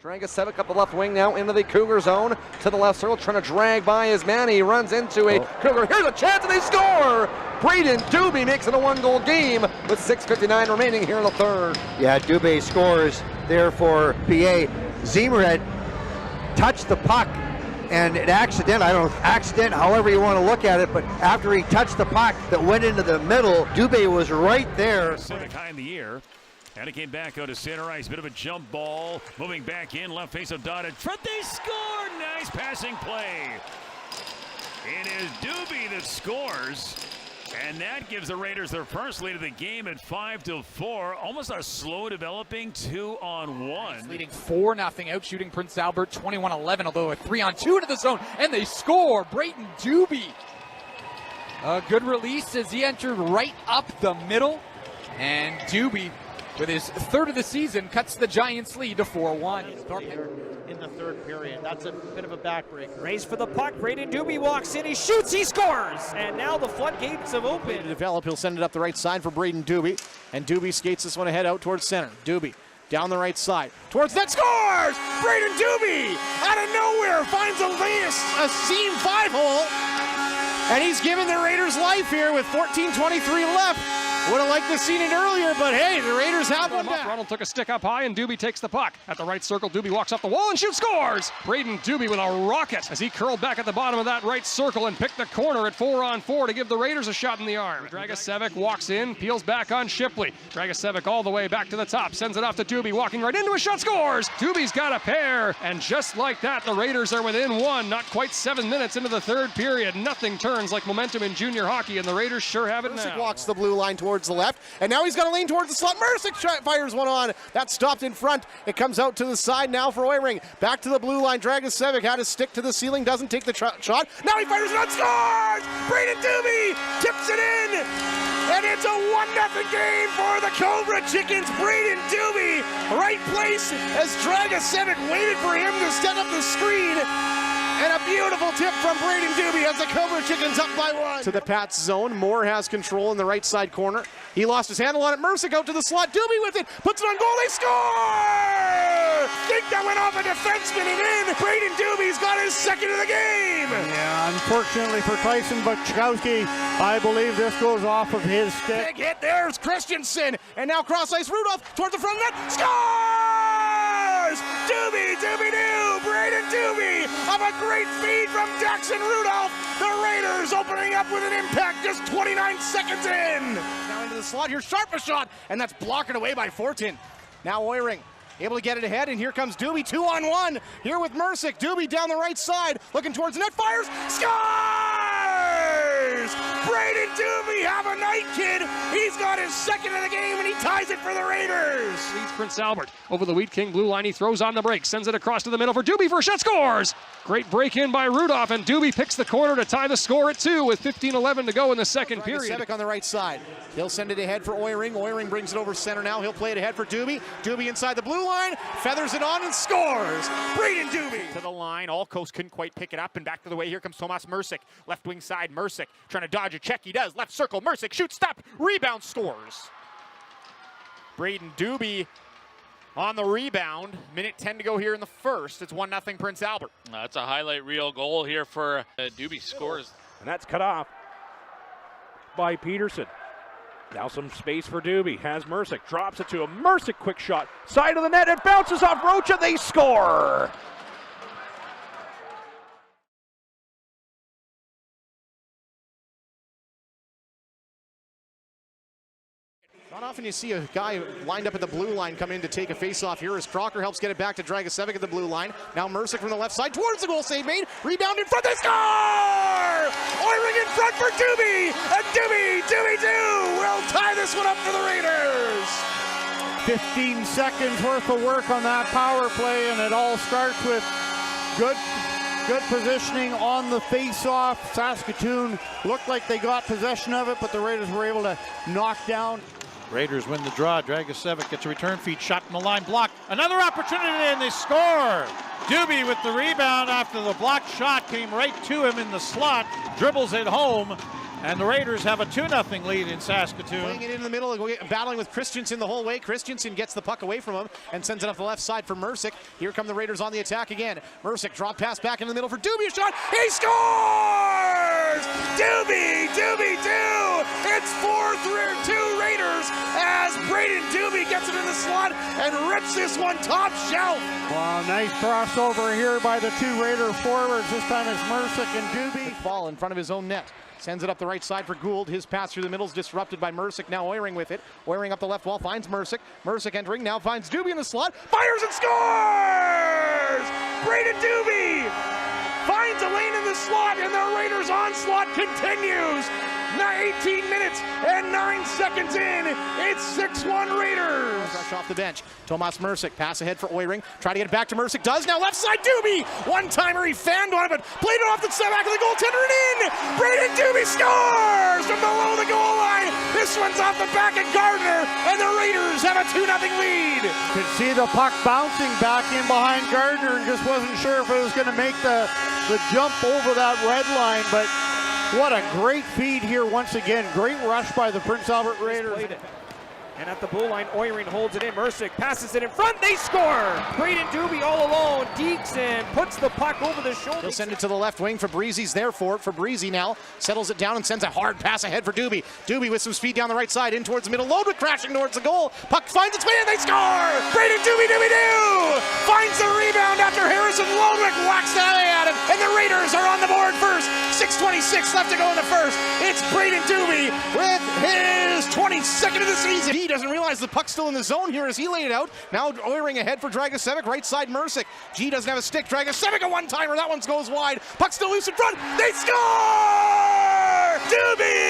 Dragicevic up the left wing now into the Cougar zone to the left circle, trying to drag by his man. He runs into a Cougar. Here's a chance and they score! Brayden Dube makes it a one-goal game with 6:59 remaining here in the third. Yeah, Dube scores there for PA. Zemer had touched the puck and it accident, however you want to look at it, but after he touched the puck that went into the middle, Dube was right there. High in the air. And it came back out to center ice. Bit of a jump ball. Moving back in. Left face of dotted front. They score. Nice passing play. It is Dube that scores. And that gives the Raiders their first lead of the game at 5-4. Almost a slow developing 2-on-1. Leading 4-0 out shooting Prince Albert 21-11, although a 3-on-2 to the zone. And they score. Brayden Dube. A good release as he entered right up the middle. And Dube, with his third of the season, cuts the Giants' lead to 4-1. In the third period. That's a bit of a backbreaker. Race for the puck. Brayden Dube walks in. He shoots. He scores. And now the floodgates have opened. To develop, he'll send it up the right side for Brayden Dube. And Dube skates this one ahead out towards center. Dube down the right side towards net, scores! Brayden Dube out of nowhere finds a seam 5-hole. And he's given the Raiders life here with 14:23 left. Would have liked to have seen it earlier, but hey, the Raiders have one back. Ronald took a stick up high, and Dube takes the puck. At the right circle, Dube walks up the wall and shoots, scores! Brayden Dube with a rocket as he curled back at the bottom of that right circle and picked the corner at 4-on-4 to give the Raiders a shot in the arm. Dragicevic walks in, peels back on Shipley. Dragicevic all the way back to the top, sends it off to Dube, walking right into a shot, scores! Dube's got a pair, and just like that, the Raiders are within one. Not quite 7 minutes into the third period. Nothing turns like momentum in junior hockey, and the Raiders sure have it now. Mercick walks the blue line towards the left, and now he's got to lean towards the slot. Mercick fires one on. That's stopped in front. It comes out to the side now for Oiring. Back to the blue line. Dragicevic had his stick to the ceiling, doesn't take the shot. Now he fires it on, scores! Brayden Dube tips it in, and it's a 1-0 game for the Cobra Chickens. Brayden Dube, right place as Dragicevic waited for him to set up the screen. And a beautiful tip from Brayden Dube as the Cobra Chickens up by 1. To the Pats zone. Moore has control in the right side corner. He lost his handle on it. Mercick out to the slot. Dube with it. Puts it on goal. They score! Think that went off a defenseman and in. Brayden Dube's got his second of the game. Yeah, unfortunately for Tyson Buchkowski, I believe this goes off of his stick. Big hit. There's Christensen. And now cross ice. Rudolph towards the front net. Scores! Dube, Dube-Doo, Brayden Dube of a great feed from Jackson Rudolph. The Raiders opening up with an impact just 29 seconds in. Now into the slot, here's Sharp shot, and that's blocked away by Fortin. Now Oiring able to get it ahead, and here comes Dube 2-on-1 here with Mercick. Dube down the right side, looking towards the net, fires, scores! Brayden Dube, have a night, kid. He's got his second of the game, and he ties it for the Raiders. Leads Prince Albert over the Wheat King blue line. He throws on the break, sends it across to the middle for Dube for a shot, scores! Great break in by Rudolph, and Dube picks the corner to tie the score at 2 with 15:11 to go in the second period. Dragicevic on the right side. He'll send it ahead for Oiring. Oiring brings it over center now. He'll play it ahead for Dube. Dube inside the blue line, feathers it on and scores! Brayden Dube! To the line, Allcoast couldn't quite pick it up, and back to the way, here comes Tomas Mercick. Left wing side, Mercick trying to dodge a check, he does. Left circle, Mercick shoots, stop, rebound, scores. Brayden Dube on the rebound. Minute 10 to go here in the first. It's 1-0 Prince Albert. That's a highlight reel goal here for Dube, scores. And that's cut off by Peterson. Now some space for Dube. Has Mercick. Drops it to a Mercick. Quick shot. Side of the net. It bounces off Rocha. They score. Not often you see a guy lined up at the blue line come in to take a face-off here as Crocker helps get it back to Dragicevic at the blue line. Now Mercick from the left side towards the goal save made. Rebound in front, they score! Oiring in front for Dube! And Dube-Doo will tie this one up for the Raiders! 15 seconds worth of work on that power play, and it all starts with good positioning on the face-off. Saskatoon looked like they got possession of it, but the Raiders were able to knock down. Raiders win the draw. Dragicevic gets a return feed, shot from the line, blocked. Another opportunity, and they score. Dube with the rebound after the blocked shot came right to him in the slot, dribbles it home, And the Raiders have a 2-0 lead in Saskatoon. Playing it in the middle, battling with Christensen the whole way. Christensen gets the puck away from him and sends it up the left side for Mercick. Here come the Raiders on the attack again. Mercick drop pass back in the middle for Dube. A shot. He scores! Dube! Dube! It's 4-2 Raiders as Brayden Dube gets it in the slot and rips this one top shelf. Wow, nice crossover here by the two Raider forwards. This time it's Mercick and Dube. Ball in front of his own net. Sends it up the right side for Gould. His pass through the middle is disrupted by Mercick. Now Oiring with it. Oiring up the left wall, finds Mercick. Mercick entering, now finds Dube in the slot. Fires and scores! Brayden Dube finds a lane in the slot, and the Raiders' onslaught continues. 18 minutes and 9 seconds in. It's 6-1 Raiders. Rush off the bench. Tomas Mercick, pass ahead for Oiring. Try to get it back to Mercick. Does now. Left side, Dube. One-timer. He fanned on it, but played it off the back of the goaltender and in. Brayden Dube scores from below the goal line. This one's off the back of Gardner, and the Raiders have a 2-0 lead. Could see the puck bouncing back in behind Gardner and just wasn't sure if it was going to make the jump over that red line, but what a great feed here once again. Great rush by the Prince Albert Raiders. And at the blue line, Oiring holds it in. Mercick passes it in front. They score! Brayden Dube all alone. Deeks and puts the puck over the shoulder. He'll send it to the left wing. Fabrizi's there for it. Fabrizi now settles it down and sends a hard pass ahead for Dube. Dube with some speed down the right side, in towards the middle. Loadwood crashing towards the goal. Puck finds its way and they score! Brayden Dube finds the rebound after Harrison Loadwick whacks that at him. And the Raiders are on the board first. 6:26 left to go in the first. It's Brayden Dube with his 22nd of the season. He doesn't realize the puck's still in the zone here as he laid it out. Now Oiring ahead for Dragicevic, right side Mercick. G doesn't have a stick. Dragicevic a one-timer. That one goes wide. Puck still loose in front. They score! Dube!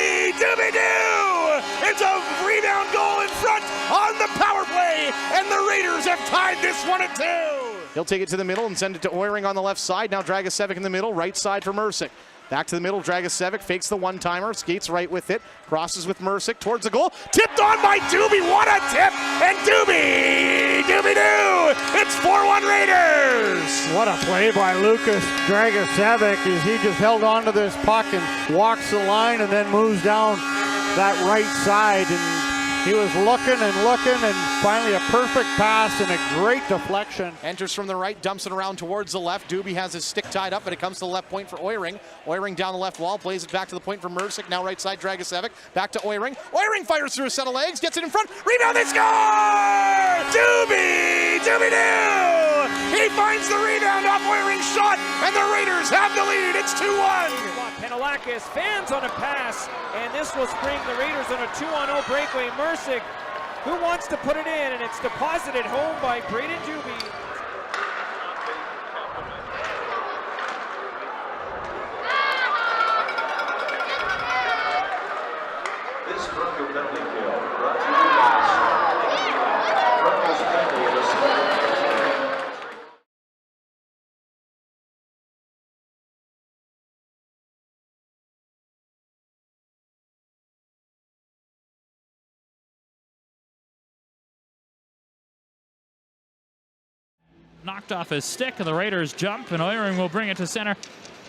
It's a rebound goal in front on the power play, and the Raiders have tied this one at 2. He'll take it to the middle and send it to Oiring on the left side. Now Dragicevic in the middle, right side for Mercick. Back to the middle, Dragicevic fakes the one-timer, skates right with it, crosses with Mercick towards the goal. Tipped on by Dube, what a tip! And Dube! It's 4-1 Raiders! What a play by Lucas Dragicevic as he just held on to this puck and walks the line and then moves down that right side. And he was looking and finally a perfect pass and a great deflection. Enters from the right, dumps it around towards the left. Dube has his stick tied up, but it comes to the left point for Oiring. Oiring down the left wall, plays it back to the point for Mercick. Now right side, Dragicevic. Back to Oiring. Oiring fires through a set of legs, gets it in front. Rebound, they score! Dube! He finds the rebound off Oiring's shot, and the Raiders have the lead. It's 2-1. Penelakis fans on a pass, and this will spring the Raiders on a 2-0 breakaway. Mercick, who wants to put it in, and it's deposited home by Brayden Dube. This Brooklyn penalty kill brought to you by Brooklyn's penalty in the knocked off his stick, and the Raiders jump, and Oiring will bring it to center.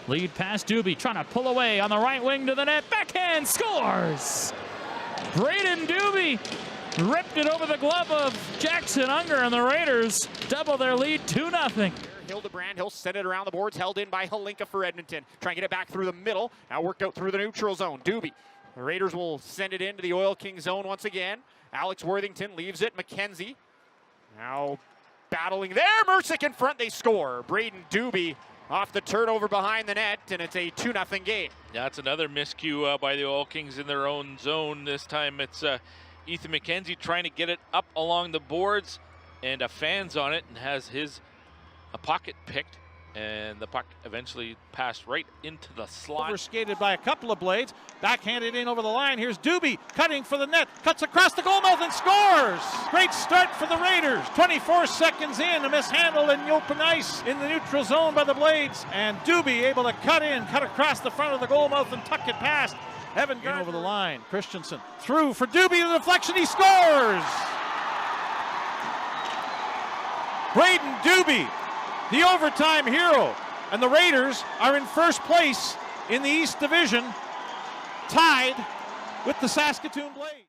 Lead past Dube, trying to pull away on the right wing to the net. Backhand scores! Brayden Dube ripped it over the glove of Jackson Unger, and the Raiders double their lead 2-0. Hildebrand, he'll send it around the boards, held in by Halinka for Edmonton. Trying to get it back through the middle. Now worked out through the neutral zone. Dube. The Raiders will send it into the Oil King zone once again. Alex Worthington leaves it. McKenzie now battling there. Mercick in front. They score. Brayden Dube off the turnover behind the net, and it's a 2-0 game. That's another miscue by the Oil Kings in their own zone. This time it's Ethan McKenzie trying to get it up along the boards, and a fan's on it and has a pocket picked, and the puck eventually passed right into the slot. Overskated by a couple of blades, backhanded in over the line. Here's Dube cutting for the net, cuts across the goal mouth and scores. Great start for the Raiders. 24 seconds in, a mishandle in the open ice in the neutral zone by the Blades, and Dube able to cut across the front of the goal mouth and tuck it past Evan Gardner over the line. Christensen through for Dube, the deflection, he scores. Brayden Dube, the overtime hero, and the Raiders are in first place in the East Division tied with the Saskatoon Blades.